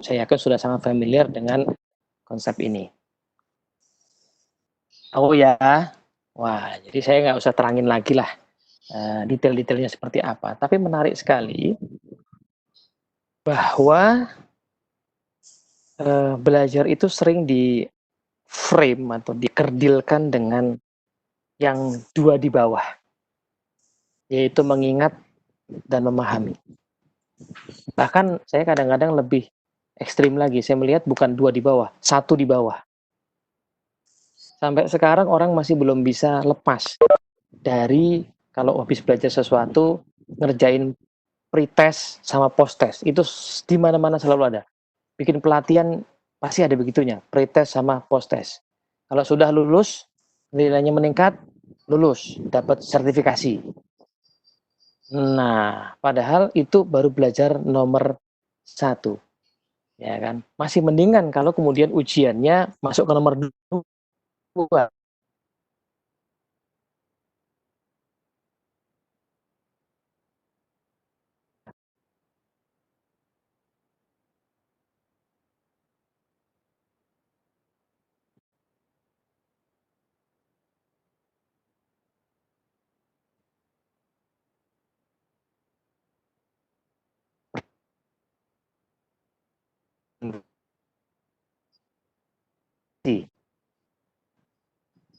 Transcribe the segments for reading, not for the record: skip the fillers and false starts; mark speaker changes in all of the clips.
Speaker 1: saya yakin sudah sangat familiar dengan konsep ini. Oh ya, wah, jadi saya nggak usah terangin lagi lah detail-detailnya seperti apa. Tapi menarik sekali bahwa belajar itu sering di frame atau dikerdilkan dengan yang dua di bawah, yaitu mengingat dan memahami. Bahkan saya kadang-kadang lebih ekstrim lagi, saya melihat bukan dua di bawah, satu di bawah. Sampai sekarang orang masih belum bisa lepas dari kalau habis belajar sesuatu, ngerjain pretest sama post-test. Itu di mana-mana selalu ada. Bikin pelatihan pasti ada begitunya, pretest sama post-test. Kalau sudah lulus, nilainya meningkat, lulus, dapat sertifikasi. Nah, padahal itu baru belajar nomor 1, ya kan? Masih mendingan kalau kemudian ujiannya masuk ke nomor 2.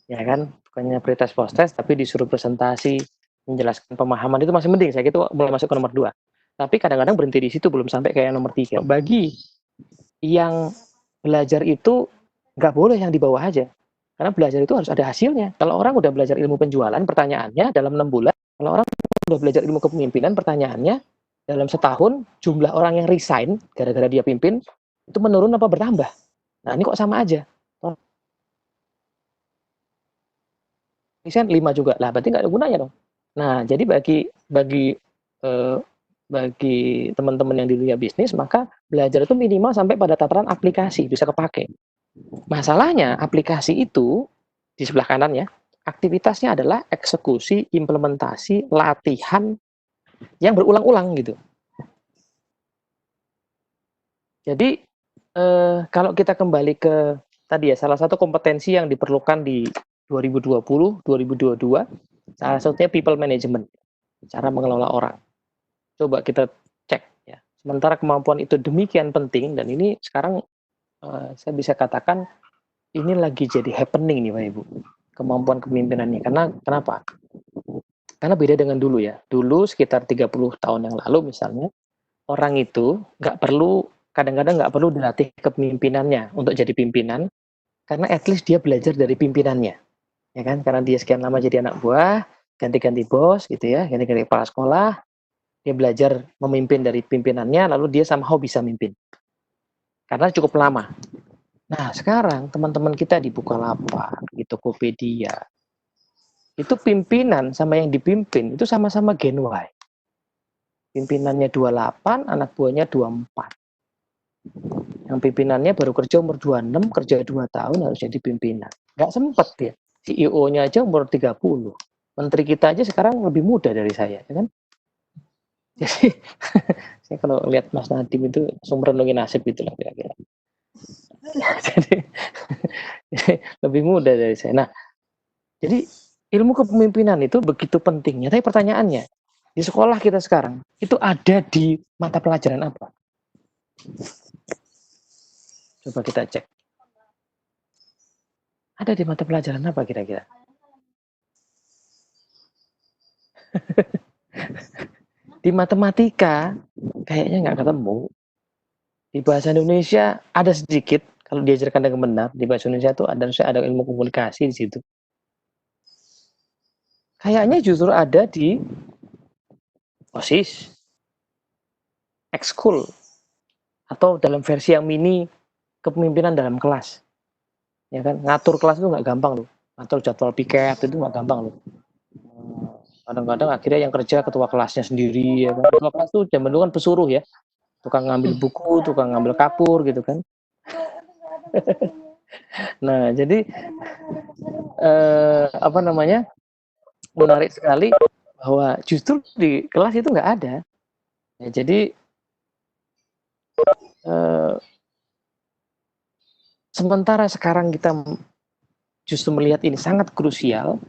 Speaker 1: Ya kan? Bukannya pretest post-test, tapi disuruh presentasi, menjelaskan pemahaman itu masih mending. Saya gitu mulai masuk ke nomor 2. Tapi kadang-kadang berhenti di situ, belum sampai kayak nomor 3. Bagi yang belajar itu nggak boleh yang di bawah aja. Karena belajar itu harus ada hasilnya. Kalau orang udah belajar ilmu penjualan, pertanyaannya dalam 6 bulan, kalau orang udah belajar ilmu kepemimpinan, pertanyaannya dalam setahun, jumlah orang yang resign gara-gara dia pimpin, itu menurun apa bertambah? Nah, ini kok sama aja. Resign 5 juga. Lah, berarti nggak ada gunanya dong. Nah, jadi bagi eh, bagi teman-teman yang di dunia bisnis, maka belajar itu minimal sampai pada tataran aplikasi, bisa kepake. Masalahnya, aplikasi itu di sebelah kanannya, aktivitasnya adalah eksekusi, implementasi, latihan yang berulang-ulang gitu. Jadi kalau kita kembali ke tadi ya, salah satu kompetensi yang diperlukan di 2020, 2022, salah satunya people management, cara mengelola orang. Coba kita cek ya. Sementara kemampuan itu demikian penting dan ini sekarang saya bisa katakan ini lagi jadi happening nih Pak Ibu. Kemampuan kepemimpinannya. Karena kenapa? Karena beda dengan dulu ya. Dulu sekitar 30 tahun yang lalu misalnya, orang itu nggak perlu kadang-kadang nggak perlu dilatih kepemimpinannya untuk jadi pimpinan karena at least dia belajar dari pimpinannya. Ya kan? Karena dia sekian lama jadi anak buah, ganti-ganti bos gitu ya, ganti-ganti kepala sekolah, dia belajar memimpin dari pimpinannya lalu dia somehow bisa mimpin. Karena cukup lama. Nah, sekarang teman-teman kita di Bukalapak, di Tokopedia, itu pimpinan sama yang dipimpin itu sama-sama Gen Y. Pimpinannya 28, anak buahnya 24. Yang pimpinannya baru kerja umur 26, kerja 2 tahun harus jadi pimpinan. Nggak sempet dia. CEO-nya aja umur 30. Menteri kita aja sekarang lebih muda dari saya, ya kan? Jadi, saya kalau lihat Mas Nadiem itu sumber renungi nasib gitu lah kira-kira. Jadi, lebih muda dari saya. Nah, jadi ilmu kepemimpinan itu begitu pentingnya. Tapi pertanyaannya, di sekolah kita sekarang, itu ada di mata pelajaran apa? Coba kita cek. Ada di mata pelajaran apa kira-kira? Di matematika, kayaknya nggak ketemu. Di bahasa Indonesia ada sedikit, kalau diajarkan dengan benar, di bahasa Indonesia itu ada ilmu komunikasi di situ. Kayaknya justru ada di OSIS, ekskul, atau dalam versi yang mini kepemimpinan dalam kelas. Ya kan, ngatur kelas itu nggak gampang loh. Ngatur jadwal piket itu nggak gampang loh. Kadang-kadang akhirnya yang kerja ketua kelasnya sendiri. Ya kan. Ketua kelas tuh zaman dulu kan pesuruh ya, tukang ngambil buku, tukang ngambil kapur gitu kan. Nah, jadi apa namanya? Menarik sekali bahwa justru di kelas itu nggak ada. Ya, jadi sementara sekarang kita justru melihat ini sangat krusial,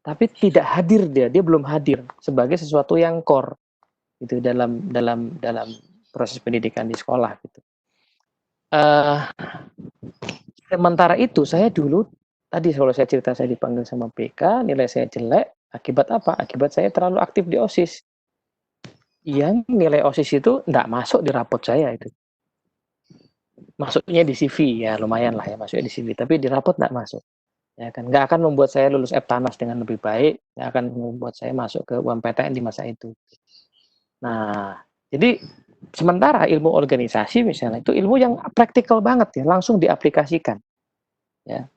Speaker 1: tapi tidak hadir dia belum hadir sebagai sesuatu yang core gitu dalam proses pendidikan di sekolah gitu. Sementara itu saya dulu tadi kalau saya cerita saya dipanggil sama BK, nilai saya jelek, akibat apa? Akibat saya terlalu aktif di OSIS. Yang nilai OSIS itu enggak masuk di rapot saya itu. Masuknya di CV ya lumayan lah ya masuknya di CV, tapi di rapot enggak masuk. Ya kan nggak akan membuat saya lulus FTANAS dengan lebih baik, nggak akan membuat saya masuk ke UMPTN di masa itu. Nah, jadi sementara ilmu organisasi misalnya itu ilmu yang praktikal banget ya, langsung diaplikasikan. Ya,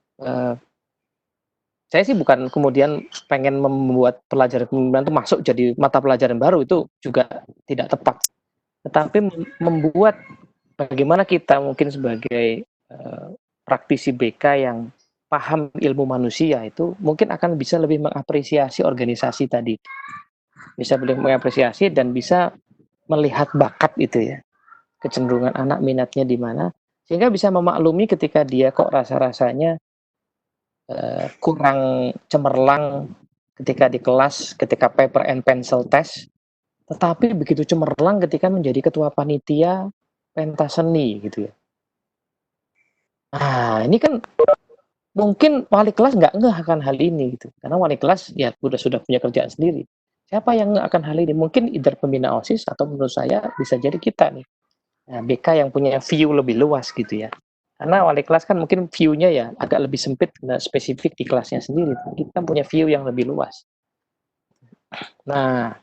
Speaker 1: saya sih bukan kemudian pengen membuat pelajaran kepemimpinan itu masuk jadi mata pelajaran baru, itu juga tidak tepat. Tetapi membuat bagaimana kita mungkin sebagai praktisi BK yang paham ilmu manusia itu mungkin akan bisa lebih mengapresiasi organisasi tadi. Bisa lebih mengapresiasi dan bisa melihat bakat itu ya. Kecenderungan anak minatnya di mana sehingga bisa memaklumi ketika dia kok rasa-rasanya kurang cemerlang ketika di kelas, ketika paper and pencil test, tetapi begitu cemerlang ketika menjadi ketua panitia pentas seni gitu ya. Nah, ini kan mungkin wali kelas nggak ngeh akan hal ini gitu, karena wali kelas ya sudah punya kerjaan sendiri. Siapa yang ngeh akan hal ini? Mungkin either pembina OSIS atau menurut saya bisa jadi kita nih, BK yang punya view lebih luas gitu ya. Karena wali kelas kan mungkin view-nya ya agak lebih sempit, spesifik di kelasnya sendiri. Kita punya view yang lebih luas. Nah,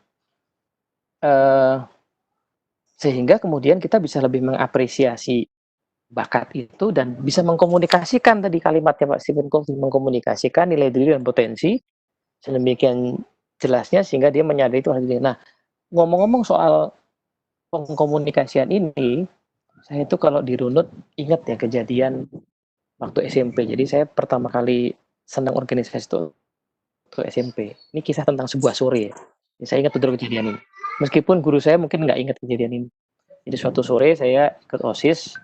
Speaker 1: sehingga kemudian kita bisa lebih mengapresiasi bakat itu dan bisa mengkomunikasikan tadi kalimatnya Pak Stephen Covey, mengkomunikasikan nilai diri dan potensi sedemikian jelasnya sehingga dia menyadari itu. Nah, ngomong-ngomong soal pengkomunikasian ini, saya itu kalau dirunut ingat ya kejadian waktu SMP. Jadi saya pertama kali senang organisasi itu waktu SMP. Ini kisah tentang sebuah sore. Saya ingat betul kejadian ini. Meskipun guru saya mungkin nggak ingat kejadian ini. Jadi suatu sore saya ikut OSIS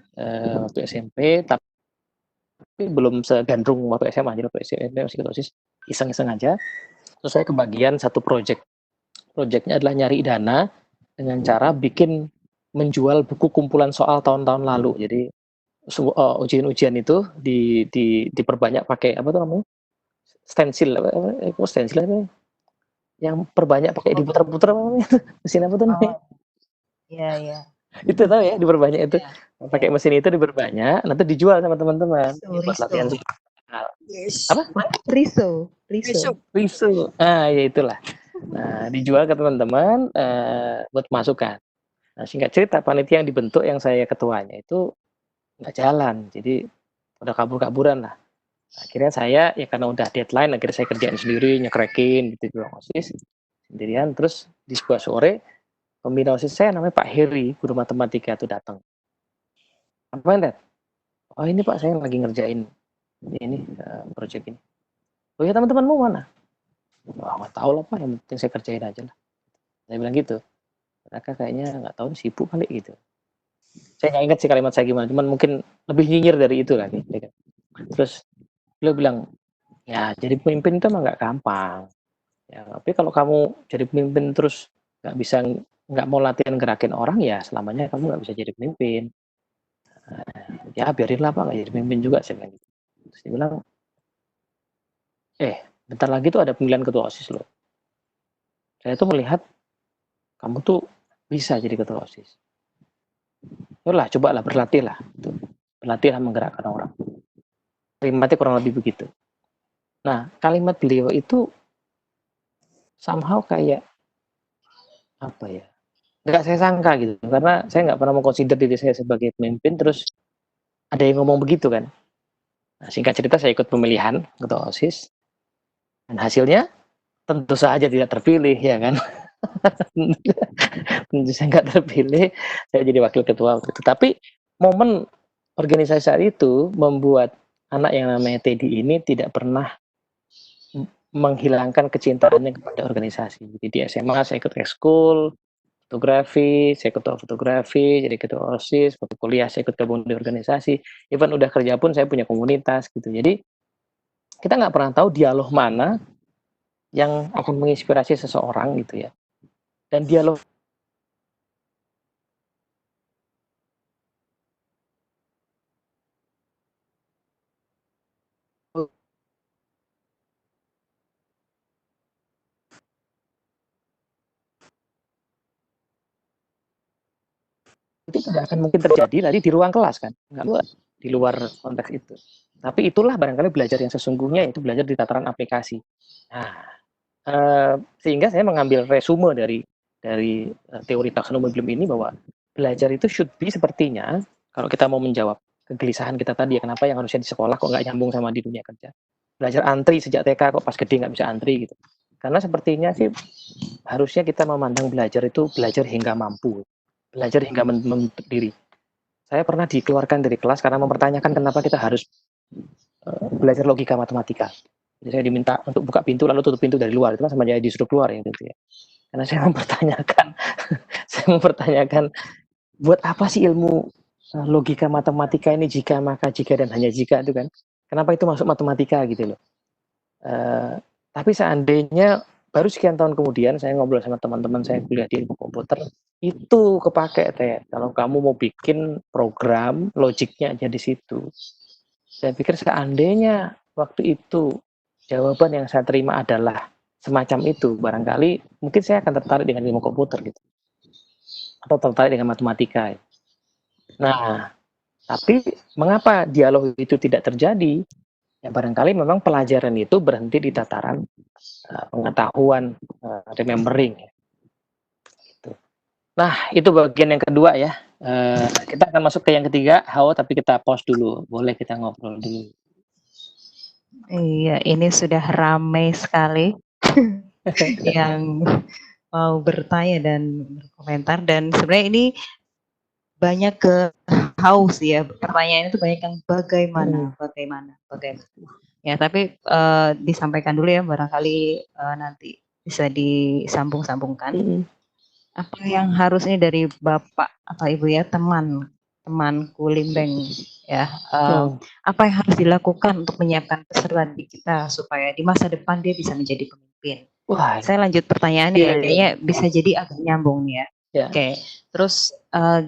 Speaker 1: waktu SMP, tapi belum segandrung waktu SMA. Jadi waktu SMP masih ikut OSIS, iseng-iseng aja. Terus saya kebagian satu project. Projectnya adalah nyari dana dengan cara menjual buku kumpulan soal tahun-tahun lalu. Jadi ujian-ujian itu diperbanyak pakai apa tuh namanya? Stensil apa? Yang perbanyak pakai diputar-putar apa namanya? Mesin apa tuh namanya?
Speaker 2: Iya.
Speaker 1: Itu tahu ya diperbanyak itu. Pakai mesin itu diperbanyak, nanti dijual sama teman-teman. Buat latihan soal. Apa? Riso. Ya itulah. Nah, dijual ke teman-teman buat masukan. Nah, singkat cerita panitia yang dibentuk yang saya ketuanya itu nggak jalan. Jadi udah kabur-kaburan lah. Akhirnya saya ya karena udah deadline akhirnya saya kerjain sendiri, nyekrekin gitu di ruang OSIS sendirian. Terus di sebuah sore pembina OSIS saya namanya Pak Heri, guru matematika itu datang. Apa Dad? Oh ini Pak saya lagi ngerjain ini project ini. Oh ya teman-temanmu mana? Wah nggak tahu lah Pak, yang penting saya kerjain aja lah. Saya bilang gitu. Mereka kayaknya nggak tahu sibuk kali gitu. Saya nggak ingat sih kalimat saya gimana, cuman mungkin lebih nyinyir dari itu lagi. Terus beliau bilang, ya jadi pemimpin itu emang nggak gampang. Ya, tapi kalau kamu jadi pemimpin terus nggak mau latihan gerakin orang ya selamanya kamu nggak bisa jadi pemimpin. Ya biarinlah Pak nggak jadi pemimpin juga saya bilang gitu. Terus dia bilang, bentar lagi tuh ada pemilihan ketua OSIS loh. Saya tuh melihat kamu tuh bisa jadi ketua OSIS. Yalah, cobalah berlatihlah. Berlatihlah menggerakkan orang. Kalimatnya kurang lebih begitu. Nah, kalimat beliau itu somehow kayak apa ya? Nggak saya sangka gitu, karena saya nggak pernah mengconsider diri saya sebagai pemimpin, terus ada yang ngomong begitu kan. Nah, singkat cerita saya ikut pemilihan ketua OSIS, dan hasilnya tentu saja tidak terpilih ya kan. Tentu saya nggak terpilih, saya jadi wakil ketua. Tapi momen organisasi saat itu membuat anak yang namanya Teddy ini tidak pernah menghilangkan kecintaannya kepada organisasi. Jadi di SMA saya ikut ekskul, fotografi, saya ketua fotografi, jadi ketua OSIS, waktu kuliah saya ikut gabung di organisasi, even udah kerja pun saya punya komunitas gitu. Jadi kita nggak pernah tahu dialog mana yang akan menginspirasi seseorang gitu ya. Dan dialog itu tidak akan mungkin terjadi tadi di ruang kelas kan, nggak luar di luar konteks itu. Tapi itulah barangkali belajar yang sesungguhnya, itu belajar di tataran aplikasi. Nah, sehingga saya mengambil resume dari teori taksonomi Bloom ini bahwa belajar itu should be sepertinya kalau kita mau menjawab kegelisahan kita tadi ya, kenapa yang harusnya di sekolah kok nggak nyambung sama di dunia kerja. Belajar antri sejak TK kok pas gede nggak bisa antri gitu. Karena sepertinya sih harusnya kita memandang belajar itu belajar hingga mampu, belajar hingga membentuk diri. Saya pernah dikeluarkan dari kelas karena mempertanyakan kenapa kita harus belajar logika matematika. Jadi saya diminta untuk buka pintu lalu tutup pintu dari luar, itu kan sama aja disuruh keluar ya gitu ya. Karena saya mempertanyakan, saya mempertanyakan buat apa sih ilmu logika matematika ini, jika maka jika dan hanya jika itu kan? Kenapa itu masuk matematika gitu loh? Tapi seandainya baru sekian tahun kemudian saya ngobrol sama teman-teman saya kuliah di ilmu komputer, itu kepake teh. Kalau kamu mau bikin program, logiknya aja di situ. Saya pikir seandainya waktu itu jawaban yang saya terima adalah semacam itu, barangkali mungkin saya akan tertarik dengan ilmu komputer gitu, atau tertarik dengan matematika. Nah, tapi mengapa dialog itu tidak terjadi? Ya barangkali memang pelajaran itu berhenti di tataran pengetahuan, remembering. Gitu. Nah, itu bagian yang kedua ya. Kita akan masuk ke yang ketiga, Hao, tapi kita pause dulu. Boleh kita ngobrol dulu.
Speaker 2: Iya, ini sudah ramai sekali yang mau bertanya dan berkomentar, dan sebenarnya ini banyak ke haus ya, pertanyaan itu banyak yang bagaimana. Ya, tapi disampaikan dulu ya, barangkali nanti bisa disambung-sambungkan. Apa yang harusnya dari Bapak atau Ibu ya, teman Kulimbeng ya, apa yang harus dilakukan untuk menyiapkan peserta didik kita supaya di masa depan dia bisa menjadi pemimpin?
Speaker 1: Wah,
Speaker 2: Saya lanjut pertanyaannya ya, kayaknya bisa jadi agak nyambung nih ya.
Speaker 1: ya.
Speaker 2: Oke, terus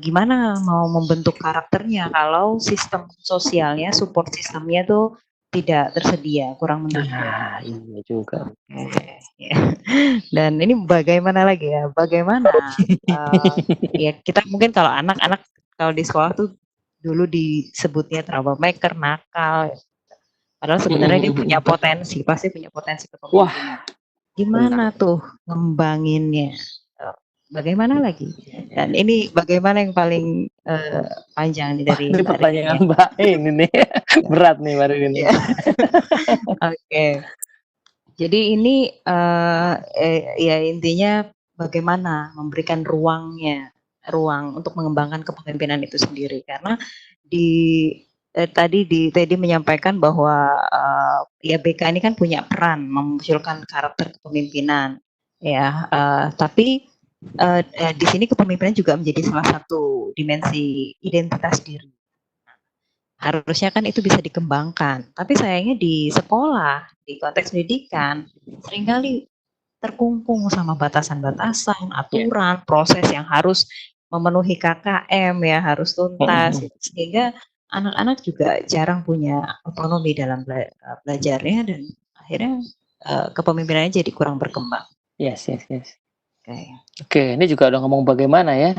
Speaker 2: gimana mau membentuk karakternya kalau sistem sosialnya, support sistemnya tuh tidak tersedia, kurang mendukung?
Speaker 1: Nah, iya juga.
Speaker 2: Ya. Dan ini bagaimana lagi ya? Bagaimana ya, kita mungkin kalau anak-anak kalau di sekolah tuh dulu disebutnya troublemaker, nakal. Padahal sebenarnya dia punya potensi, pasti punya potensi kepemimpinan. Gimana tuh ngembanginnya? Bagaimana lagi? Dan ini bagaimana yang paling panjang nih dari
Speaker 1: ini
Speaker 2: Mbak
Speaker 1: pertanyaan
Speaker 2: Rini?
Speaker 1: Mbak ini nih berat nih Mbak Rini.
Speaker 2: Oke. Jadi ini ya intinya bagaimana memberikan ruang untuk mengembangkan kepemimpinan itu sendiri, karena tadi menyampaikan bahwa ya BK ini kan punya peran memunculkan karakter kepemimpinan ya, tapi di sini kepemimpinan juga menjadi salah satu dimensi identitas diri. Harusnya kan itu bisa dikembangkan, tapi sayangnya di sekolah, di konteks pendidikan, seringkali terkungkung sama batasan-batasan, aturan, proses yang harus memenuhi KKM ya, harus tuntas, sehingga anak-anak juga jarang punya otonomi dalam belajarnya, dan akhirnya kepemimpinannya jadi kurang berkembang.
Speaker 1: Yes.
Speaker 2: Okay.
Speaker 1: Oke, ini juga udah ngomong bagaimana ya.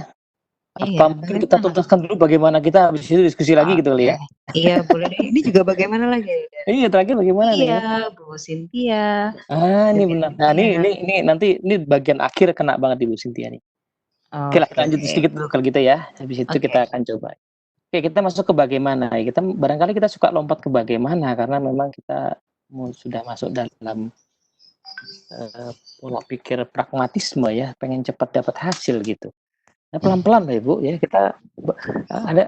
Speaker 1: Apa mungkin kita tuntaskan dulu bagaimana, kita habis itu diskusi lagi gitu kali ya.
Speaker 2: Iya, boleh deh. Ini juga bagaimana lagi?
Speaker 1: Iya, terakhir bagaimana nih ya?
Speaker 2: Bu Cynthia.
Speaker 1: Ini benar. Nah, ini nanti ini bagian akhir kena banget Ibu Cynthia nih. Oke lah, kita lanjut sedikit dulu kalau gitu ya. Habis itu kita akan coba. Oke, kita masuk ke bagaimana. Kita barangkali kita suka lompat ke bagaimana karena memang kita sudah masuk dalam pola pikir pragmatisme ya, pengen cepat dapat hasil gitu. Nah, pelan-pelan lah Ibu ya, kita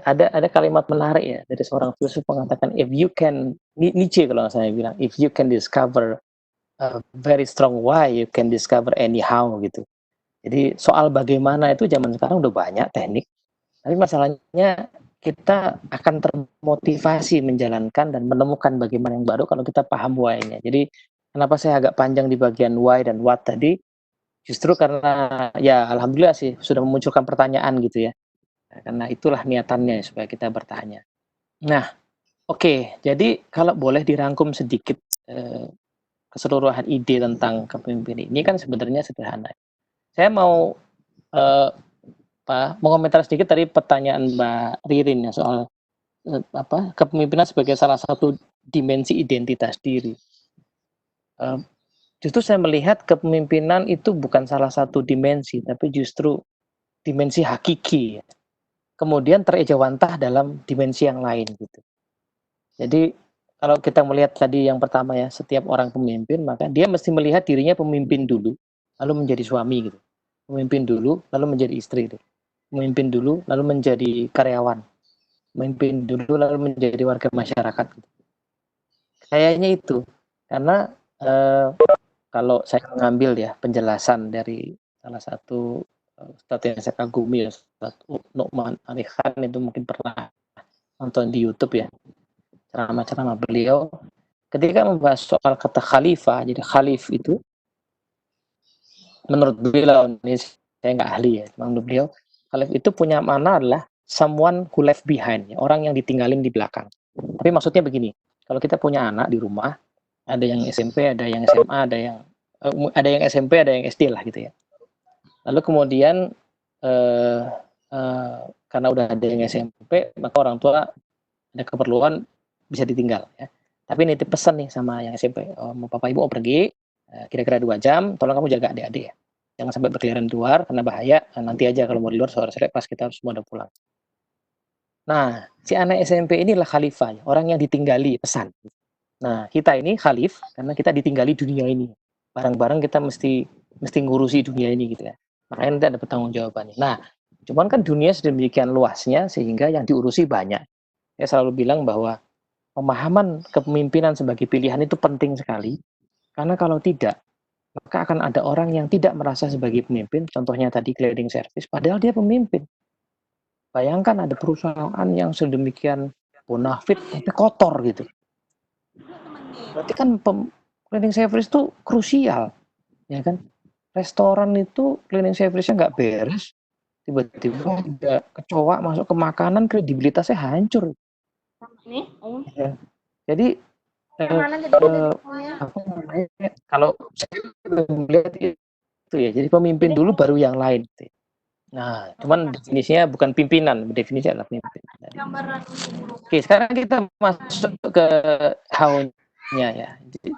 Speaker 1: ada kalimat menarik ya dari seorang filsuf mengatakan, if you can, Nietzsche kalau nggak salah bilang, if you can discover a very strong why, you can discover any how gitu. Jadi soal bagaimana itu zaman sekarang udah banyak teknik, tapi masalahnya kita akan termotivasi menjalankan dan menemukan bagaimana yang baru kalau kita paham why-nya. Jadi kenapa saya agak panjang di bagian why dan what tadi, justru karena ya alhamdulillah sih sudah memunculkan pertanyaan gitu ya. Karena itulah niatannya supaya kita bertanya. Nah, oke, jadi kalau boleh dirangkum sedikit keseluruhan ide tentang kepemimpinan ini kan sebenarnya sederhana. Saya mau mengomentar sedikit tadi pertanyaan Mbak Ririn ya soal kepemimpinan sebagai salah satu dimensi identitas diri. Justru saya melihat kepemimpinan itu bukan salah satu dimensi, tapi justru dimensi hakiki. Kemudian terejawantah dalam dimensi yang lain gitu. Jadi kalau kita melihat tadi yang pertama ya, setiap orang pemimpin maka dia mesti melihat dirinya pemimpin dulu, lalu menjadi suami gitu. Pemimpin dulu, lalu menjadi istri. Gitu. Memimpin dulu, lalu menjadi karyawan. Memimpin dulu, lalu menjadi warga masyarakat. Gitu. Kayaknya itu, karena kalau saya mengambil ya penjelasan dari salah satu ustadz yang saya kagumi ya, Ustadz Nu'man Ali Khan itu mungkin pernah nonton di YouTube ya, ceramah-ceramah beliau ketika membahas soal kata khalifah. Jadi khalif itu menurut beliau, ini saya nggak ahli ya, menurut beliau khalif itu punya makna adalah someone who left behind, ya, orang yang ditinggalin di belakang. Tapi maksudnya begini, kalau kita punya anak di rumah, ada yang SMP, ada yang SMA, ada yang SMP, ada yang SD lah gitu ya. Lalu kemudian karena udah ada yang SMP, maka orang tua ada keperluan bisa ditinggal ya. Tapi nitip pesan nih sama yang SMP, mau papa ibu mau pergi, kira-kira 2 jam, tolong kamu jaga adik-adik ya. Jangan sampai berkeliaran di luar karena bahaya, nanti aja kalau mau di luar sore-sore pas kita harus semua udah pulang. Nah, si anak SMP inilah khalifah, orang yang ditinggali pesan. Nah, kita ini khalif karena kita ditinggali dunia ini. Barang-barang kita mesti ngurusi dunia ini gitu ya. Makanya nanti ada pertanggungjawabannya. Nah, cuman kan dunia sedemikian luasnya sehingga yang diurusi banyak. Saya selalu bilang bahwa pemahaman kepemimpinan sebagai pilihan itu penting sekali. Karena kalau tidak, maka akan ada orang yang tidak merasa sebagai pemimpin, contohnya tadi cleaning service, padahal dia pemimpin. Bayangkan ada perusahaan yang sedemikian bonafit tapi kotor gitu. Berarti kan cleaning service itu krusial, ya kan? Restoran itu cleaning service-nya nggak beres, tiba-tiba ada kecoa masuk ke makanan, kredibilitasnya hancur. Ya. Jadi kalau saya melihat itu ya, jadi pemimpin dulu baru yang lain. Nah, cuman definisinya bukan pimpinan, definisinya adalah pemimpin. Oke, sekarang kita masuk ke how-nya ya. Jadi,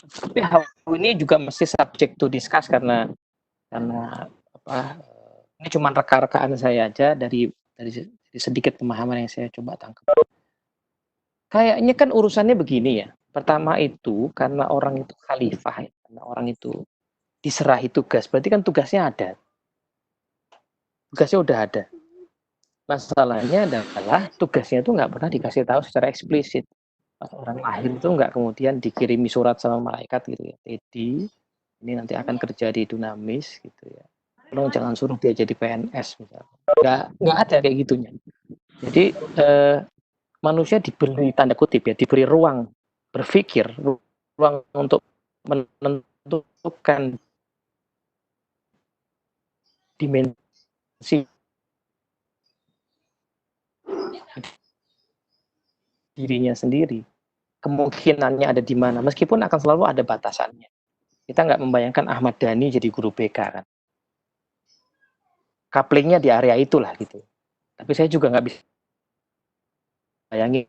Speaker 1: tapi how ini juga mesti subject to discuss karena ini cuma reka-rekaan saya aja dari sedikit pemahaman yang saya coba tangkap. Kayaknya kan urusannya begini ya. Pertama itu karena orang itu khalifah, ya, karena orang itu diserahi tugas, berarti kan tugasnya ada. Tugasnya udah ada. Masalahnya adalah tugasnya itu nggak pernah dikasih tahu secara eksplisit. Pas orang lahir itu nggak kemudian dikirimi surat sama malaikat gitu ya. Teddy, ini nanti akan kerja di Dunamis gitu ya. Tolong jangan suruh dia jadi PNS misalnya. Nggak ada kayak gitunya. Jadi manusia diberi tanda kutip ya, diberi ruang berpikir, ruang untuk menentukan dimensi dirinya sendiri. Kemungkinannya ada di mana, meskipun akan selalu ada batasannya. Kita nggak membayangkan Ahmad Dhani jadi guru BK kan. Couplingnya di area itulah gitu. Tapi saya juga nggak bisa bayangin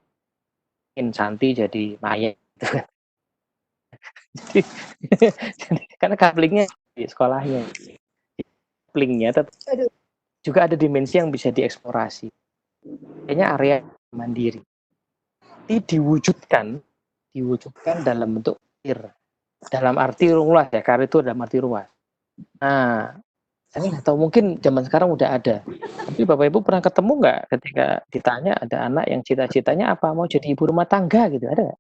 Speaker 1: Santi jadi Maya gitu kan. Jadi, karena couplingnya di sekolahnya. Couplingnya juga ada dimensi yang bisa dieksplorasi. Kayaknya area mandiri. Diwujudkan dalam bentuk karir. Dalam arti luas ya, karir itu dalam arti luas. Nah, saya nggak tahu, mungkin zaman sekarang udah ada. Tapi Bapak Ibu pernah ketemu nggak ketika ditanya ada anak yang cita-citanya apa, mau jadi ibu rumah tangga gitu, ada nggak?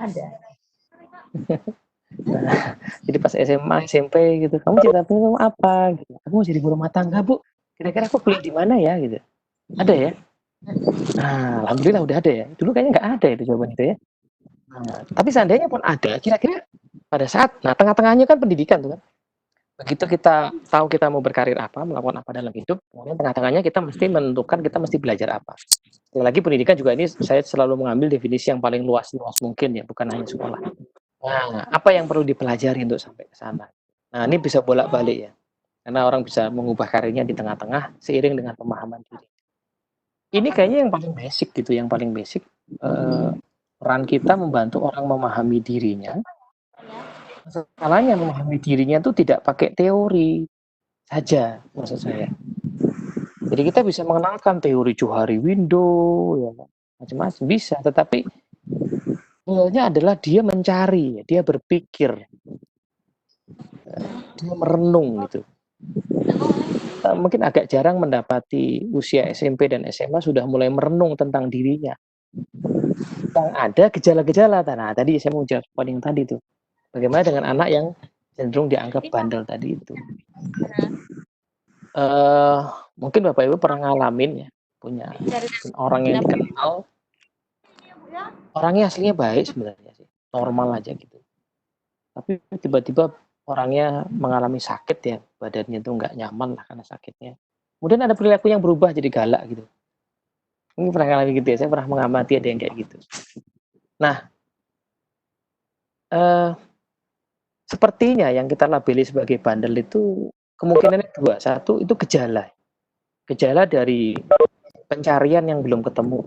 Speaker 2: Ada.
Speaker 1: Nah, jadi pas SMA, SMP gitu, "Kamu cita-cita kamu apa?" Gitu. "Aku mau jadi ibu rumah tangga, Bu. Kira-kira aku kuliah di mana ya?" Gitu. "Ada ya?" Nah, alhamdulillah udah ada ya. Dulu kayaknya nggak ada itu jawaban itu ya. Nah, tapi seandainya pun ada, kira-kira pada saat, nah tengah-tengahnya kan pendidikan tuh kan. Begitu kita tahu kita mau berkarir apa, melakukan apa dalam hidup, kemudian tengah-tengahnya kita mesti menentukan kita mesti belajar apa. Sekali lagi pendidikan juga ini saya selalu mengambil definisi yang paling luas mungkin ya, bukan hanya sekolah. Nah, apa yang perlu dipelajari untuk sampai ke sana? Nah, ini bisa bolak-balik ya. Karena orang bisa mengubah karirnya di tengah-tengah seiring dengan pemahaman diri. Ini kayaknya yang paling basic gitu, yang paling basic peran kita membantu orang memahami dirinya. Masalahnya memahami dirinya itu tidak pakai teori saja, maksud saya. Jadi kita bisa mengenalkan teori Johari Window, ya, macam-macam bisa, tetapi realnya adalah dia mencari, dia berpikir, dia merenung gitu. Kita mungkin agak jarang mendapati usia SMP dan SMA sudah mulai merenung tentang dirinya. Yang ada gejala-gejala. Nah, tadi saya mau jawab poin yang tadi tuh. Bagaimana dengan anak yang cenderung dianggap bandel tadi itu? Mungkin Bapak Ibu pernah ngalamin ya, punya orang yang dikenal, orangnya aslinya baik sebenarnya sih, normal aja gitu. Tapi tiba-tiba orangnya mengalami sakit ya, badannya tuh nggak nyaman lah karena sakitnya. Kemudian ada perilaku yang berubah jadi galak gitu. Ini pernah ngalamin gitu ya, saya pernah mengamati ada yang kayak gitu. Nah, sepertinya yang kita labeli sebagai bandel itu kemungkinannya dua. Satu itu gejala. Gejala dari pencarian yang belum ketemu.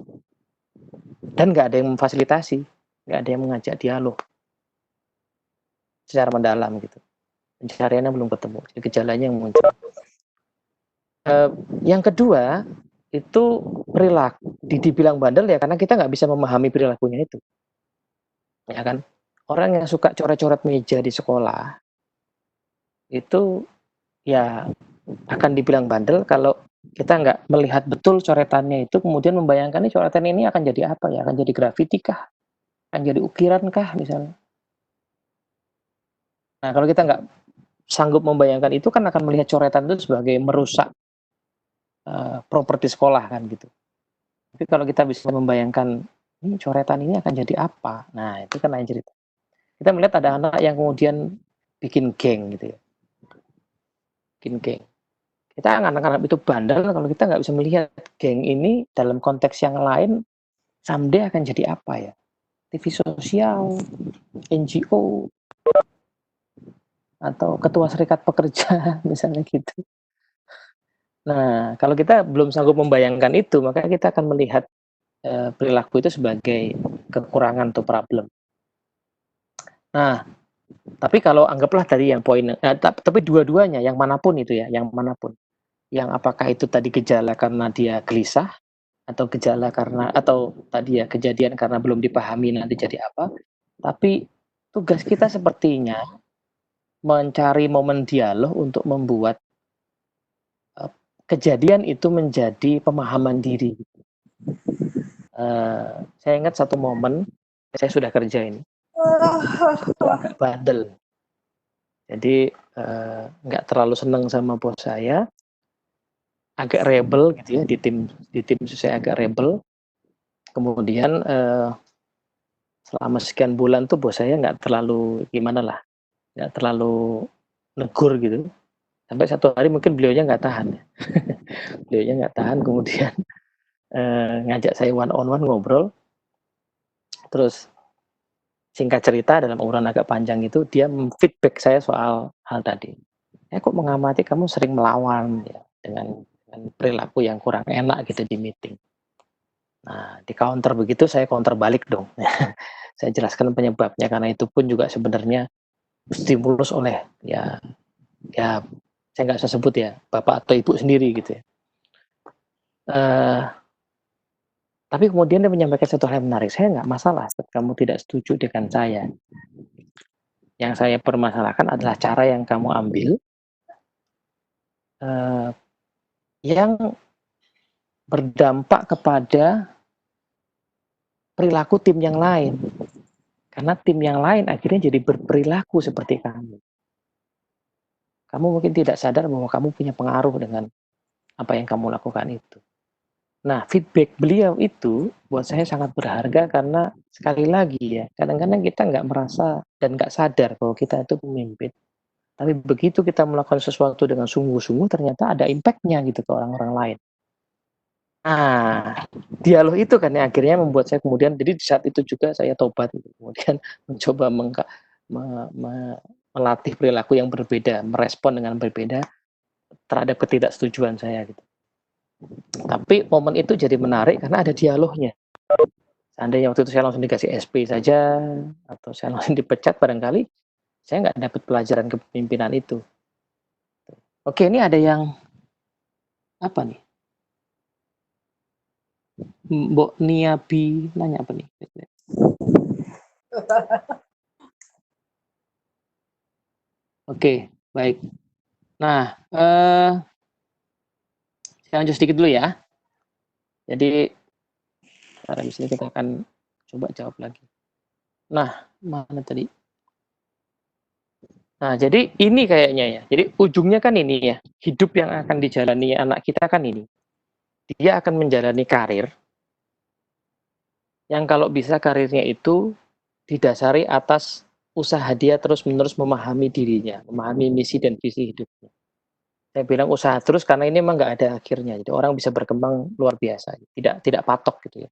Speaker 1: Dan nggak ada yang memfasilitasi. Nggak ada yang mengajak dialog secara mendalam gitu. Pencariannya belum ketemu. Jadi gejalanya yang muncul. Yang kedua, itu perilaku. Dibilang bandel ya karena kita nggak bisa memahami perilakunya itu. Ya kan? Orang yang suka coret-coret meja di sekolah, itu ya akan dibilang bandel kalau kita nggak melihat betul coretannya itu, kemudian membayangkan nih coretan ini akan jadi apa ya, akan jadi grafiti kah, akan jadi ukiran kah misalnya. Nah kalau kita nggak sanggup membayangkan itu kan akan melihat coretan itu sebagai merusak properti sekolah kan gitu. Tapi kalau kita bisa membayangkan ini coretan ini akan jadi apa, nah itu kan lain cerita. Kita melihat ada anak yang kemudian bikin geng gitu ya, bikin geng. Kita anak-anak itu bandel kalau kita nggak bisa melihat geng ini dalam konteks yang lain someday akan jadi apa ya? TV sosial, NGO, atau ketua serikat pekerja misalnya gitu. Nah, kalau kita belum sanggup membayangkan itu, maka kita akan melihat perilaku itu sebagai kekurangan atau problem. Nah, tapi kalau anggaplah tadi yang poin, tapi dua-duanya, yang manapun itu ya, yang manapun, yang apakah itu tadi gejala karena dia gelisah, atau gejala karena atau tadi ya kejadian karena belum dipahami nanti jadi apa, tapi tugas kita sepertinya mencari momen dialog untuk membuat kejadian itu menjadi pemahaman diri. Saya ingat satu momen, saya sudah kerja ini, itu agak bandel. Jadi nggak terlalu senang sama bos saya, agak rebel gitu ya, di tim saya agak rebel. Kemudian selama sekian bulan tuh bos saya nggak terlalu gimana lah, nggak terlalu negur gitu. Sampai satu hari mungkin beliaunya nggak tahan ya. Beliaunya nggak tahan, kemudian ngajak saya one on one ngobrol. Terus singkat cerita dalam obrolan agak panjang itu dia feedback saya soal hal tadi. Kok mengamati kamu sering melawan ya dengan perilaku yang kurang enak gitu di meeting. Nah, di counter begitu saya counter balik dong. Saya jelaskan penyebabnya karena itu pun juga sebenarnya stimulus oleh ya saya nggak usah sebut ya bapak atau ibu sendiri gitu ya. Tapi kemudian dia menyampaikan satu hal yang menarik, saya nggak masalah kamu tidak setuju dengan saya. Yang saya permasalahkan adalah cara yang kamu ambil yang berdampak kepada perilaku tim yang lain. Karena tim yang lain akhirnya jadi berperilaku seperti kamu. Kamu mungkin tidak sadar bahwa kamu punya pengaruh dengan apa yang kamu lakukan itu. Nah, feedback beliau itu buat saya sangat berharga karena sekali lagi ya, kadang-kadang kita nggak merasa dan nggak sadar bahwa kita itu pemimpin. Tapi begitu kita melakukan sesuatu dengan sungguh-sungguh, ternyata ada impact-nya gitu ke orang-orang lain. Nah, dialog itu kan yang akhirnya membuat saya kemudian, jadi di saat itu juga saya tobat, gitu. Kemudian mencoba melatih perilaku yang berbeda, merespon dengan berbeda terhadap ketidaksetujuan saya gitu. Tapi momen itu jadi menarik karena ada dialognya. Seandainya waktu itu saya langsung dikasih SP saja atau saya langsung dipecat, barangkali saya nggak dapat pelajaran kepemimpinan itu. Oke, ini ada yang apa nih? Mbok Niabi nanya apa nih? Oke, baik. Nah, saya lanjut sedikit dulu ya. Jadi, habis ini kita akan coba jawab lagi. Nah, mana tadi? Nah, jadi ini kayaknya ya. Jadi ujungnya kan ini ya. Hidup yang akan dijalani anak kita kan ini. Dia akan menjalani karir yang kalau bisa karirnya itu didasari atas usaha dia terus-menerus memahami dirinya, memahami misi dan visi hidupnya. Saya bilang usaha terus karena ini memang nggak ada akhirnya. Jadi orang bisa berkembang luar biasa, tidak patok gitu ya.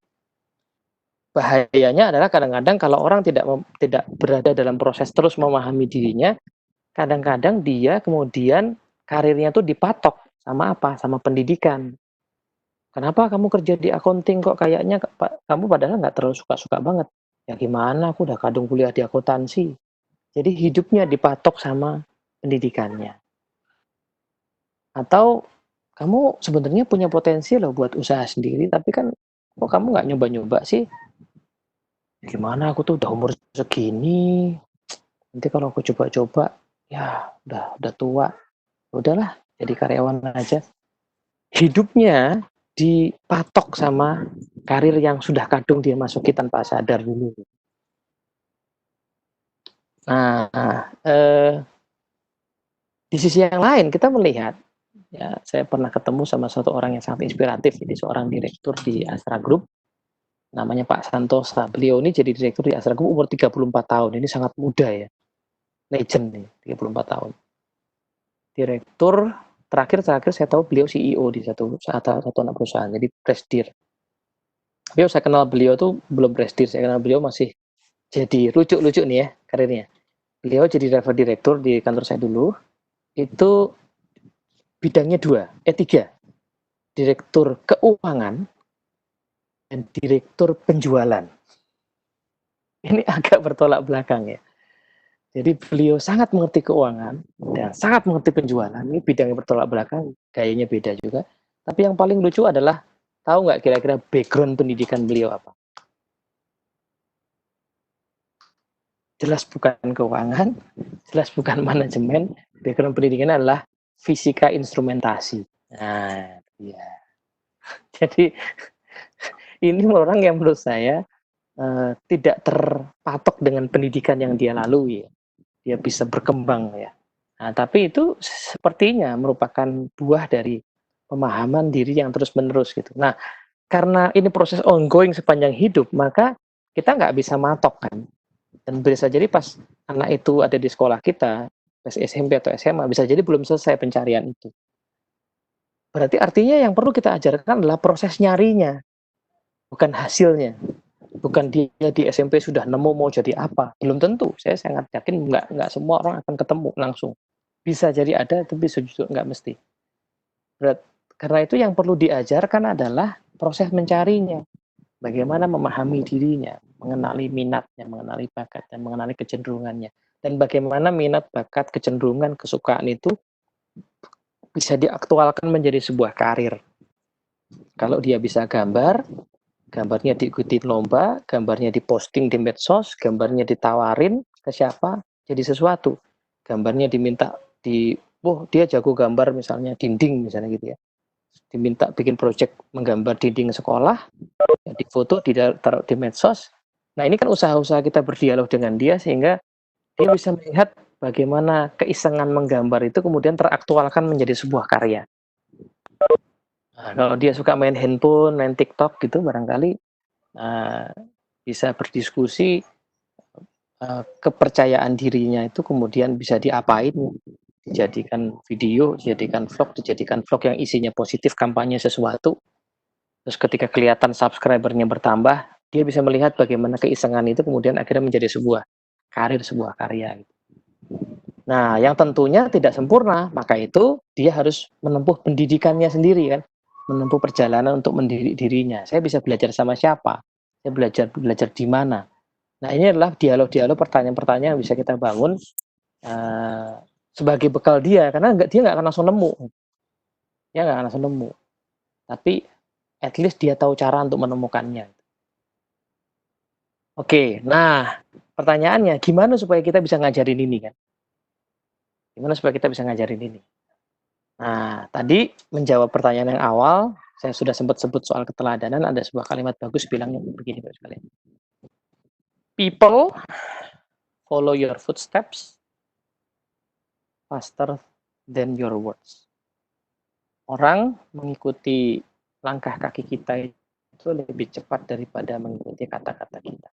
Speaker 1: Bahayanya adalah kadang-kadang kalau orang tidak berada dalam proses terus memahami dirinya, kadang-kadang dia kemudian karirnya tuh dipatok sama apa? Sama pendidikan. Kenapa kamu kerja di accounting kok kayaknya kamu padahal nggak terlalu suka-suka banget. Ya gimana, aku udah kadung kuliah di akuntansi. Jadi hidupnya dipatok sama pendidikannya. Atau kamu sebenarnya punya potensi loh buat usaha sendiri, tapi kan kok kamu nggak nyoba-nyoba sih? Gimana, aku tuh udah umur segini, nanti kalau aku coba-coba, ya udah tua, udahlah jadi karyawan aja. Hidupnya dipatok sama karir yang sudah kadung dia masuki tanpa sadar dulu. Nah, di sisi yang lain kita melihat, ya saya pernah ketemu sama satu orang yang sangat inspiratif, jadi seorang direktur di Astra Group, namanya Pak Santosa. Beliau ini jadi direktur di Astra Group umur 34 tahun, ini sangat muda ya, legend nih, 34 tahun. Direktur, terakhir saya tahu beliau CEO di satu anak perusahaan, jadi presidir. Beliau saya kenal beliau tuh belum presidir, saya kenal beliau masih jadi lucu-lucu nih ya karirnya. Beliau jadi level direktur di kantor saya dulu, itu bidangnya tiga. Direktur keuangan dan direktur penjualan. Ini agak bertolak belakang ya. Jadi beliau sangat mengerti keuangan dan sangat mengerti penjualan. Ini bidang yang bertolak belakang, gayanya beda juga. Tapi yang paling lucu adalah, tahu nggak kira-kira background pendidikan beliau apa? Jelas bukan keuangan, jelas bukan manajemen. Background pendidikannya adalah fisika instrumentasi. Nah, iya. Jadi ini orang yang menurut saya tidak terpatok dengan pendidikan yang dia lalui. Dia bisa berkembang ya. Nah, tapi itu sepertinya merupakan buah dari pemahaman diri yang terus-menerus gitu. Nah, karena ini proses ongoing sepanjang hidup, maka kita nggak bisa matok kan. Dan bisa jadi pas anak itu ada di sekolah kita, pas SMP atau SMA, bisa jadi belum selesai pencarian itu. Berarti artinya yang perlu kita ajarkan adalah proses nyarinya, bukan hasilnya. Bukan dia di SMP sudah nemu mau jadi apa, belum tentu. Saya sangat yakin nggak semua orang akan ketemu langsung. Bisa jadi ada, tapi sejujurnya nggak mesti. Karena itu yang perlu diajarkan adalah proses mencarinya. Bagaimana memahami dirinya, mengenali minatnya, mengenali bakatnya, mengenali kecenderungannya. Dan bagaimana minat, bakat, kecenderungan, kesukaan itu bisa diaktualkan menjadi sebuah karir. Kalau dia bisa gambar, gambarnya diikuti lomba, gambarnya diposting di medsos, gambarnya ditawarin ke siapa, jadi sesuatu. Gambarnya diminta dia jago gambar misalnya dinding misalnya gitu ya. Diminta bikin project menggambar dinding sekolah, ya difoto, ditaruh di medsos, Nah, ini kan usaha-usaha kita berdialog dengan dia sehingga dia bisa melihat bagaimana keisengan menggambar itu kemudian teraktualkan menjadi sebuah karya. Nah, kalau dia suka main handphone, main TikTok gitu, barangkali bisa berdiskusi kepercayaan dirinya itu kemudian bisa diapain, dijadikan video, dijadikan vlog yang isinya positif, kampanye sesuatu. Terus ketika kelihatan subscribernya bertambah, dia bisa melihat bagaimana keisengan itu kemudian akhirnya menjadi sebuah karir, sebuah karya. Nah, yang tentunya tidak sempurna, maka itu dia harus menempuh pendidikannya sendiri kan, menempuh perjalanan untuk mendidik dirinya. Saya bisa belajar sama siapa? Saya belajar di mana? Nah, ini adalah dialog-dialog, pertanyaan-pertanyaan yang bisa kita bangun sebagai bekal dia, karena dia nggak akan langsung nemu. Dia nggak akan langsung nemu. Tapi at least dia tahu cara untuk menemukannya. Oke, nah pertanyaannya, gimana supaya kita bisa ngajarin ini kan? Gimana supaya kita bisa ngajarin ini? Nah, tadi menjawab pertanyaan yang awal, saya sudah sempat sebut soal keteladanan, ada sebuah kalimat bagus bilangnya begini Bapak sekalian. People follow your footsteps faster than your words. Orang mengikuti langkah kaki kita itu lebih cepat daripada mengikuti kata-kata kita.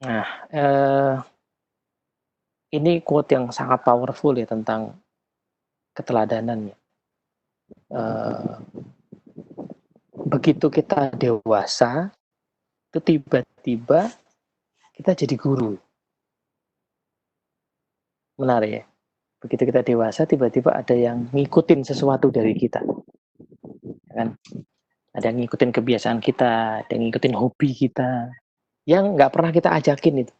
Speaker 1: Nah, ini quote yang sangat powerful ya tentang keteladanannya. Begitu kita dewasa, itu tiba-tiba kita jadi guru. Menarik ya. Begitu kita dewasa, tiba-tiba ada yang ngikutin sesuatu dari kita. Kan? Ada yang ngikutin kebiasaan kita, ada yang ngikutin hobi kita, yang nggak pernah kita ajakin itu.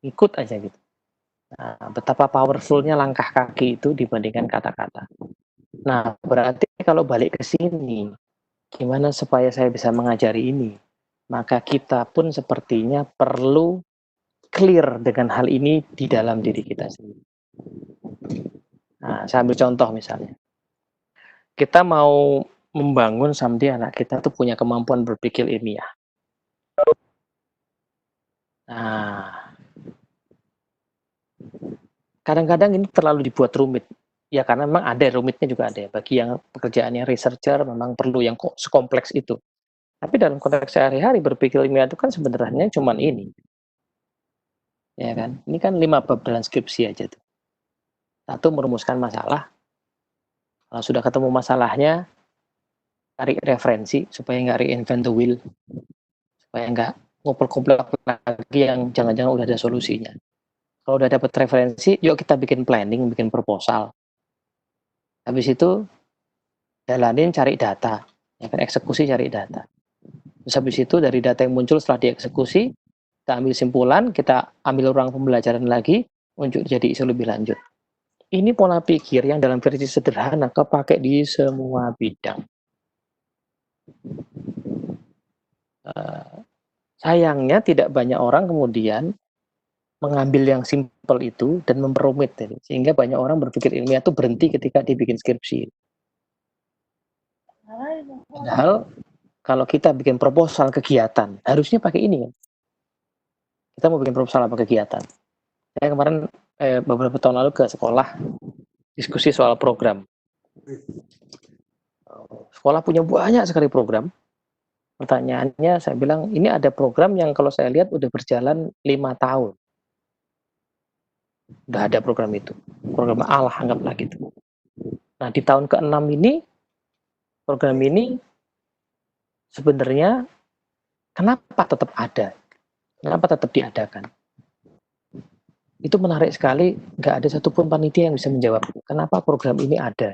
Speaker 1: Ikut aja gitu. Nah, betapa powerfulnya langkah kaki itu dibandingkan kata-kata. Nah, berarti kalau balik ke sini, gimana supaya saya bisa mengajari ini? Maka kita pun sepertinya perlu clear dengan hal ini di dalam diri kita sendiri. Nah, saya ambil contoh misalnya. Kita mau membangun someday anak kita tuh punya kemampuan berpikir ilmiah. Nah, kadang-kadang ini terlalu dibuat rumit. Ya karena memang ada rumitnya juga ada ya. Bagi yang pekerjaannya researcher memang perlu yang sekompleks itu. Tapi dalam konteks sehari-hari berpikir ilmiah itu kan sebenarnya cuman ini. Ya kan? Ini kan 5 bab dalam skripsi aja tuh. Satu, merumuskan masalah. Kalau sudah ketemu masalahnya, cari referensi supaya nggak reinvent the wheel. Supaya nggak ngumpul-kumpul lagi yang jangan-jangan udah ada solusinya. Kalau udah dapat referensi, yuk kita bikin planning, bikin proposal. Habis itu jalanin cari data, ya kan, eksekusi cari data. Terus habis itu dari data yang muncul setelah dieksekusi, kita ambil simpulan, kita ambil ruang pembelajaran lagi untuk jadi isu lebih lanjut. Ini pola pikir yang dalam versi sederhana kepake di semua bidang. Sayangnya tidak banyak orang kemudian mengambil yang simpel itu dan memperumit, sehingga banyak orang berpikir ilmiah itu berhenti ketika dibikin skripsi. Padahal kalau kita bikin proposal kegiatan, harusnya pakai ini kan. Kita mau bikin proposal apa kegiatan. Saya kemarin beberapa tahun lalu ke sekolah diskusi soal program. Sekolah punya banyak sekali program. Pertanyaannya saya bilang, ini ada program yang kalau saya lihat udah berjalan 5 tahun. Udah ada program itu. Program Allah anggaplah gitu. Nah, di tahun ke-6 ini, program ini sebenarnya kenapa tetap ada? Kenapa tetap diadakan? Itu menarik sekali, nggak ada satupun panitia yang bisa menjawab, kenapa program ini ada?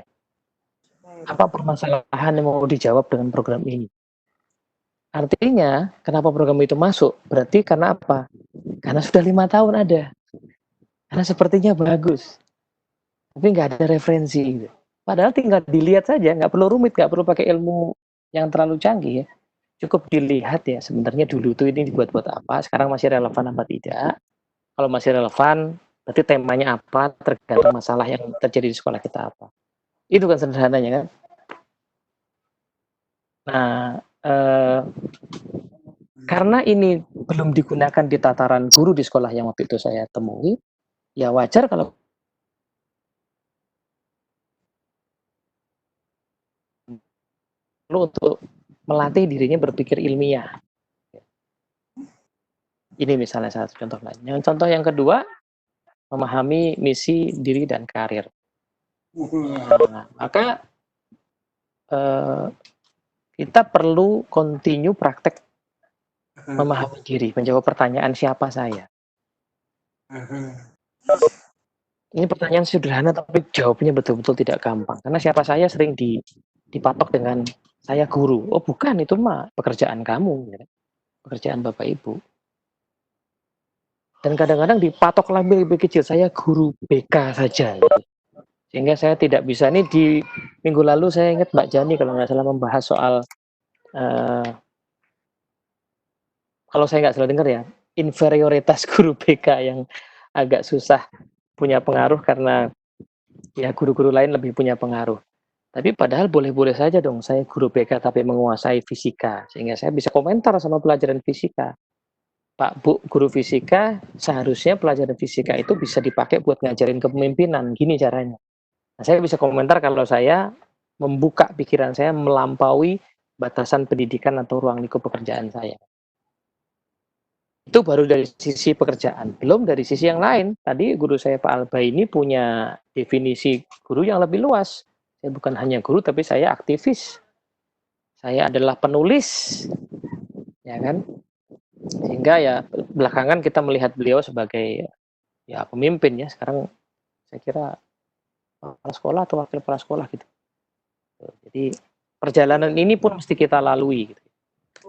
Speaker 1: Apa permasalahan yang mau dijawab dengan program ini? Artinya, kenapa program itu masuk? Berarti karena apa? Karena sudah 5 tahun ada. Karena sepertinya bagus. Tapi nggak ada referensi. Gitu. Padahal tinggal dilihat saja, nggak perlu rumit, nggak perlu pakai ilmu yang terlalu canggih ya. Cukup dilihat ya, sebenarnya dulu tuh ini dibuat-buat apa, sekarang masih relevan apa tidak. Kalau masih relevan, berarti temanya apa, tergantung masalah yang terjadi di sekolah kita apa. Itu kan sederhananya kan. Nah, Karena ini belum digunakan di tataran guru di sekolah yang waktu itu saya temui, ya wajar kalau perlu untuk melatih dirinya berpikir ilmiah. Ini misalnya satu contoh lain. Yang contoh yang kedua, memahami misi diri dan karir. Nah, maka kita perlu continue praktek memahami diri, menjawab pertanyaan siapa saya. Ini pertanyaan sederhana tapi jawabnya betul-betul tidak gampang. Karena siapa saya sering dipatok dengan saya guru. Oh bukan, itu mah pekerjaan kamu, ya. Pekerjaan Bapak Ibu. Dan kadang-kadang dipatok lebih kecil, saya guru BK saja. Gitu. Sehingga saya tidak bisa, ini di minggu lalu saya ingat Mbak Jani kalau nggak salah membahas soal, kalau saya nggak salah dengar ya, inferioritas guru BK yang agak susah punya pengaruh karena ya guru-guru lain lebih punya pengaruh. Tapi padahal boleh-boleh saja dong saya guru BK tapi menguasai fisika. Sehingga saya bisa komentar sama pelajaran fisika. Pak, Bu, guru fisika, seharusnya pelajaran fisika itu bisa dipakai buat ngajarin kepemimpinan. Gini caranya. Nah, saya bisa komentar kalau saya membuka pikiran saya melampaui batasan pendidikan atau ruang lingkup pekerjaan saya. Itu baru dari sisi pekerjaan. Belum dari sisi yang lain. Tadi guru saya Pak Alba ini punya definisi guru yang lebih luas. Saya bukan hanya guru, tapi saya aktivis. Saya adalah penulis. Ya kan? Sehingga ya belakangan kita melihat beliau sebagai ya pemimpin ya. Sekarang saya kira kepala sekolah atau wakil kepala sekolah gitu. Jadi perjalanan ini pun mesti kita lalui. Gitu.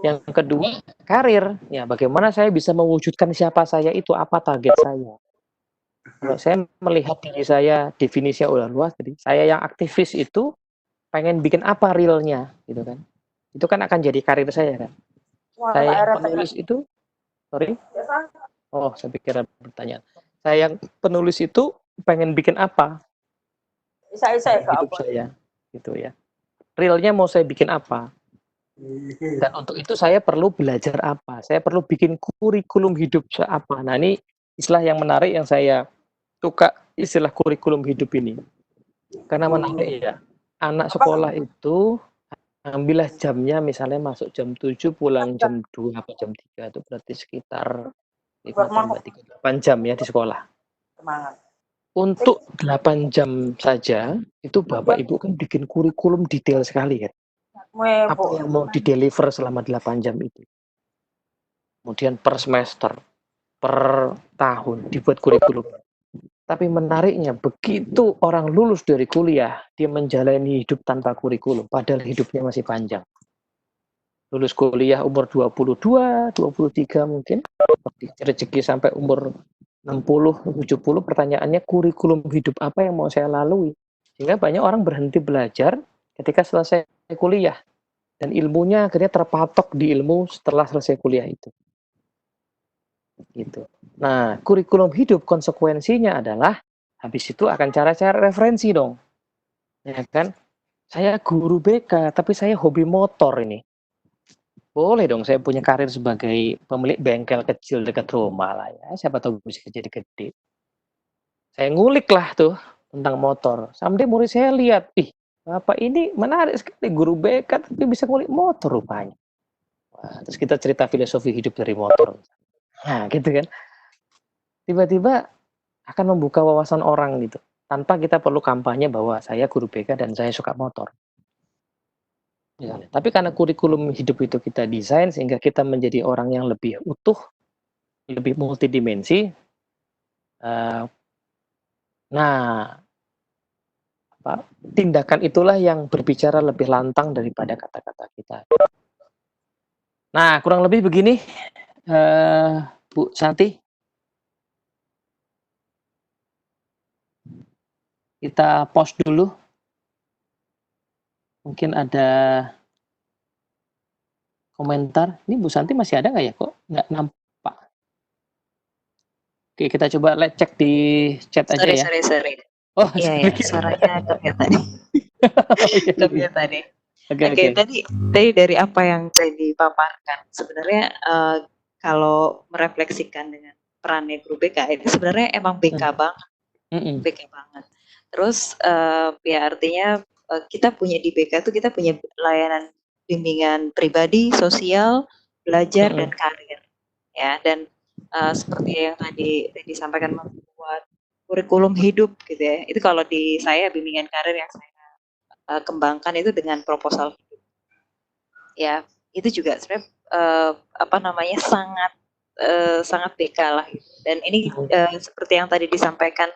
Speaker 1: Yang kedua, karir. Ya, bagaimana saya bisa mewujudkan siapa saya itu, apa target saya. Kalau saya melihat diri saya, definisinya udah luas, jadi saya yang aktivis itu pengen bikin apa realnya, gitu kan. Itu kan akan jadi karir saya kan. Saya yang penulis itu, sorry. Oh, saya pikir ada pertanyaan. Saya yang penulis itu pengen bikin apa? Hidup saya, gitu ya. Realnya mau saya bikin apa? Dan untuk itu saya perlu belajar apa? Saya perlu bikin kurikulum hidup apa? Nah, ini istilah yang menarik yang saya suka, istilah kurikulum hidup ini. Karena menarik ya. Anak sekolah itu ambillah jamnya misalnya masuk jam 7, pulang jam 2 atau jam 3, itu berarti sekitar 5 tambah 3, 8 jam ya di sekolah. Untuk 8 jam saja, itu Bapak Ibu kan bikin kurikulum detail sekali kan. Apa yang mau di-deliver selama 8 jam itu. Kemudian per semester, per tahun dibuat kurikulum. Tapi menariknya, begitu orang lulus dari kuliah, dia menjalani hidup tanpa kurikulum, padahal hidupnya masih panjang. Lulus kuliah umur 22, 23 mungkin, rezeki sampai umur 60, 70, pertanyaannya kurikulum hidup apa yang mau saya lalui. Sehingga banyak orang berhenti belajar ketika selesai kuliah. Dan ilmunya akhirnya terpatok di ilmu setelah selesai kuliah itu. Gitu. Nah, kurikulum hidup konsekuensinya adalah habis itu akan cara-cara referensi dong. Ya kan? Saya guru BK, tapi saya hobi motor ini. Boleh dong saya punya karir sebagai pemilik bengkel kecil dekat rumah lah ya. Siapa tahu bisa jadi gede. Saya ngulik lah tuh tentang motor. Someday murid saya lihat, ih, Bapak ini menarik sekali guru BK tapi bisa ngulik motor rupanya. Wah, terus kita cerita filosofi hidup dari motor. Nah, gitu kan. Tiba-tiba akan membuka wawasan orang gitu. Tanpa kita perlu kampanye bahwa saya guru BK dan saya suka motor. Ya, tapi karena kurikulum hidup itu kita desain sehingga kita menjadi orang yang lebih utuh, lebih multidimensi. Nah, tindakan itulah yang berbicara lebih lantang daripada kata-kata kita. Nah, kurang lebih begini, Bu Santi. Kita pause dulu. Mungkin ada komentar. Ini Bu Santi masih ada nggak ya? Kok nggak nampak? Oke, kita coba cek di chat aja ya.
Speaker 2: Sorry.
Speaker 1: Oh,
Speaker 2: iya, suaranya terlihat tadi. Terlihat tadi.
Speaker 1: Oke,
Speaker 2: Oke,
Speaker 1: oke.
Speaker 2: tadi dari apa yang tadi dipaparkan, sebenarnya kalau merefleksikan dengan perannya guru BK itu sebenarnya emang BK
Speaker 1: Hmm.
Speaker 2: banget,
Speaker 1: Mm-mm.
Speaker 2: BK banget. Terus ya artinya kita punya di BK itu kita punya layanan bimbingan pribadi, sosial, belajar dan
Speaker 1: Mm-mm.
Speaker 2: karir, ya. Dan seperti yang tadi disampaikan membuat kurikulum hidup gitu ya. Itu kalau di saya bimbingan karir yang saya kembangkan itu dengan proposal hidup. Ya, itu juga sebenarnya apa namanya sangat BK lah gitu. Dan ini seperti yang tadi disampaikan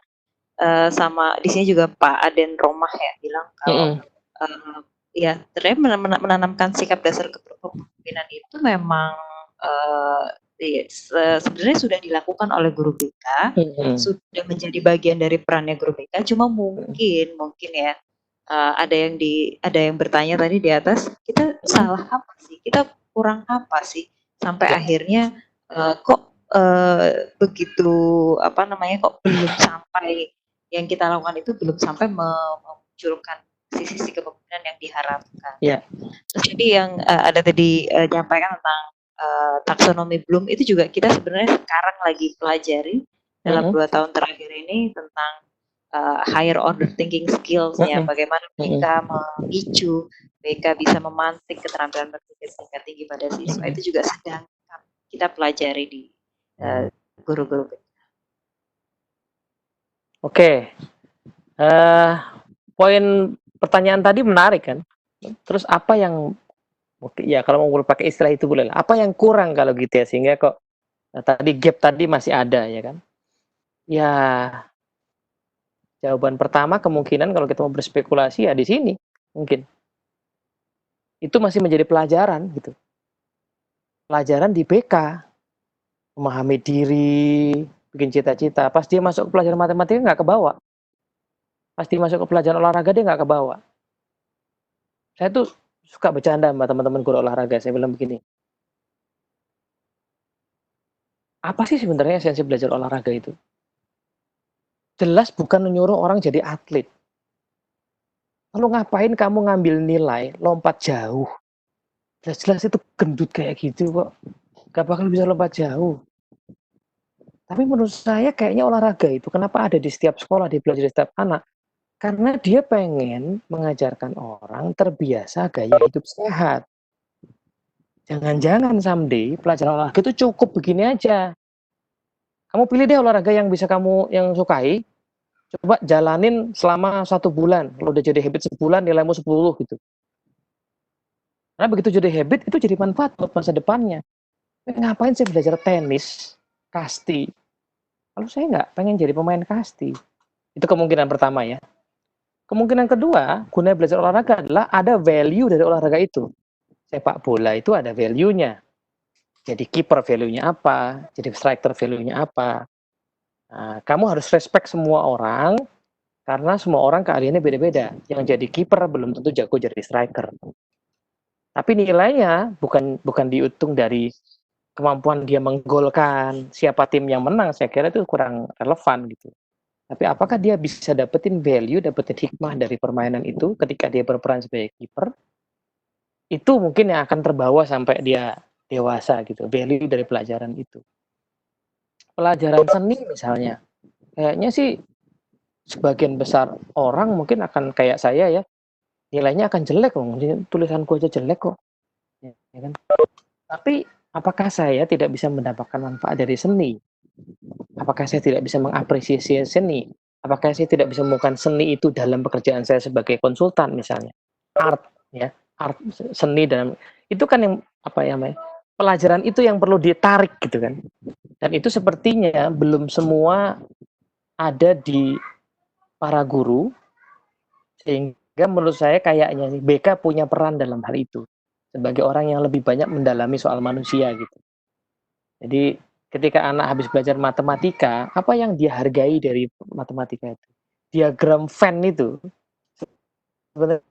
Speaker 2: sama di sini juga Pak Aden Romah ya bilang kalau
Speaker 1: Mm-mm.
Speaker 2: ya ternyata menanamkan sikap dasar kepemimpinan itu memang sebenarnya sudah dilakukan oleh guru BK,
Speaker 1: Mm-mm.
Speaker 2: sudah menjadi bagian dari perannya guru BK. Cuma mungkin ya ada yang bertanya tadi di atas, kita salah apa sih? Kita kurang apa sih? Sampai
Speaker 1: Ya.
Speaker 2: akhirnya kok begitu apa namanya kok belum sampai yang kita lakukan itu belum sampai memunculkan sisi-sisi kepemimpinan yang diharapkan.
Speaker 1: Ya.
Speaker 2: Terus jadi yang ada tadi nyampaikan tentang taksonomi Bloom itu juga kita sebenarnya sekarang lagi pelajari dalam
Speaker 1: Mm-mm.
Speaker 2: 2 tahun terakhir ini tentang higher order thinking skills-nya,
Speaker 1: Mm-mm.
Speaker 2: bagaimana BK
Speaker 1: Mm-mm.
Speaker 2: memicu, BK bisa memantik keterampilan berpikir tingkat tinggi pada siswa.
Speaker 1: Mm-mm.
Speaker 2: Itu juga sedang kita pelajari di guru-guru BK.
Speaker 1: Oke. Poin pertanyaan tadi menarik kan. Terus apa yang ya kalau mau pakai istilah itu boleh lah. Apa yang kurang kalau gitu ya sehingga kok tadi gap tadi masih ada ya kan? Ya, jawaban pertama kemungkinan kalau kita mau berspekulasi ya di sini mungkin. Itu masih menjadi pelajaran gitu. Pelajaran di BK, memahami diri, bikin cita-cita. Pas dia masuk ke pelajaran matematika nggak kebawa. Pas dia masuk ke pelajaran olahraga dia nggak kebawa. Saya tuh suka bercanda sama teman-teman guru olahraga. Saya bilang begini, apa sih sebenarnya esensi belajar olahraga itu? Jelas bukan menyuruh orang jadi atlet. Lalu ngapain kamu ngambil nilai lompat jauh? Jelas-jelas itu gendut kayak gitu kok. Gak bakal bisa lompat jauh. Tapi menurut saya kayaknya olahraga itu kenapa ada di setiap sekolah, dipelajari setiap anak? Karena dia pengen mengajarkan orang terbiasa gaya hidup sehat. Jangan-jangan someday pelajaran olahraga itu cukup begini aja. Kamu pilih deh olahraga yang bisa kamu yang sukai, coba jalanin selama 1 bulan. Kalau udah jadi habit sebulan nilaimu 10 gitu. Karena begitu jadi habit itu jadi manfaat buat masa depannya. Ngapain sih belajar tenis, kasti? Kalau saya nggak pengen jadi pemain kasti. Itu kemungkinan pertama ya. Kemungkinan kedua, gunanya belajar olahraga adalah ada value dari olahraga itu. Sepak bola itu ada value-nya. Jadi kiper value-nya apa, jadi striker value-nya apa. Nah, kamu harus respect semua orang, karena semua orang keahliannya beda-beda. Yang jadi kiper belum tentu jago jadi striker. Tapi nilainya bukan dihitung dari kemampuan dia menggolkan, siapa tim yang menang, saya kira itu kurang relevan gitu. Tapi apakah dia bisa dapetin value, dapetin hikmah dari permainan itu ketika dia berperan sebagai kiper? Itu mungkin yang akan terbawa sampai dia dewasa gitu, value dari pelajaran itu. Pelajaran seni misalnya, kayaknya sih sebagian besar orang mungkin akan kayak saya ya, nilainya akan jelek loh, tulisanku aja jelek kok. Ya kan? Tapi apakah saya tidak bisa mendapatkan manfaat dari seni? Apakah saya tidak bisa mengapresiasi seni? Apakah saya tidak bisa menemukan seni itu dalam pekerjaan saya sebagai konsultan misalnya? Art ya, art seni dalam itu kan yang apa ya namanya? Pelajaran itu yang perlu ditarik gitu kan. Dan itu sepertinya belum semua ada di para guru sehingga menurut saya kayaknya BK punya peran dalam hal itu sebagai orang yang lebih banyak mendalami soal manusia gitu. Jadi ketika anak habis belajar matematika, apa yang dia hargai dari matematika itu? Diagram Venn itu sebenarnya